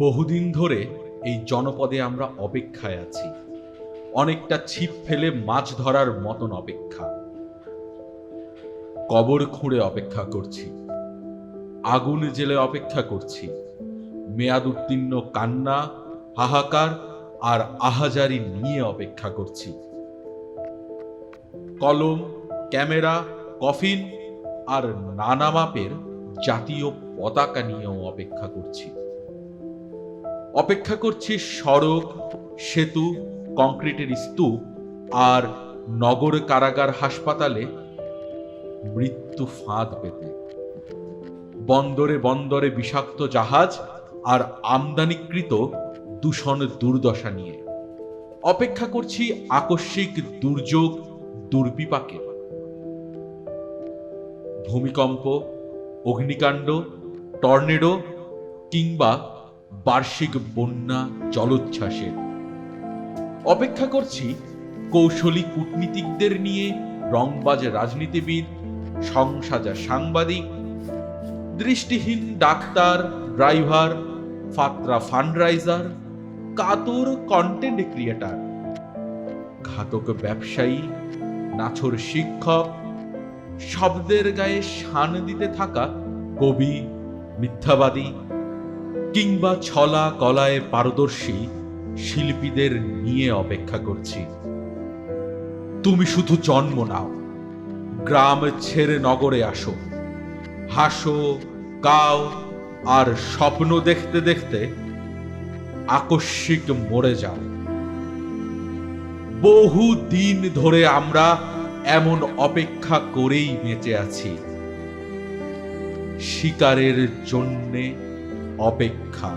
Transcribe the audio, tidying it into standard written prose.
বহুদিন ধরে এই জনপদে আমরা অপেক্ষায় আছি। অনেকটা ছিপ ফেলে মাছ ধরার মতন অপেক্ষা। কবর খুঁড়ে অপেক্ষা করছি, আগুন জেলে অপেক্ষা করছি, মেয়াদ উত্তীর্ণ কান্না, হাহাকার আর আহাজারি নিয়ে অপেক্ষা করছি। কলম, ক্যামেরা, কফিন আর নানা মাপের জাতীয় পতাকা নিয়েও অপেক্ষা করছি। অপেক্ষা করছি সড়ক, সেতু, কংক্রিটের স্তূপ আর নগর কারাগার হাসপাতালে মৃত্যু ফাঁদ পেতে। বন্দরে বন্দরে বিষাক্ত জাহাজ আর আমদানিকৃত দূষণ দুর্দশা নিয়ে অপেক্ষা করছি আকস্মিক দুর্যোগ, দুর্বিপাকে। ভূমিকম্প, অগ্নিকাণ্ড, টর্নেডো কিংবা বার্ষিক বন্যা, জলোচ্ছ্বাসের। অপেক্ষা করছি কৌশলী কূটনীতিকদের নিয়ে রংবাজ রাজনীতিবিদ, সংসাজা সাংবাদিক, দৃষ্টিহীন ডাক্তার, ড্রাইভার, ফাত্রা ফান্ডরাইজার, কাতর কন্টেন্ট ক্রিয়েটার, ঘাতক ব্যবসায়ী, নাছোড় শিক্ষক, শব্দের গায়ে শান দিতে থাকা কবি, মিথ্যাবাদী কিংবা ছলা কলায় পারদর্শী শিল্পীদের নিয়ে অপেক্ষা করছি। তুমি শুধু জন্ম নাও, গ্রাম ছেড়ে নগরে আসো, হাসো, গাও আর স্বপ্ন দেখতে দেখতে আকস্মিক মরে যাও। বহু দিন ধরে আমরা এমন অপেক্ষা করেই বেঁচে আছি। শিকারের জন্যে অপেক্ষা।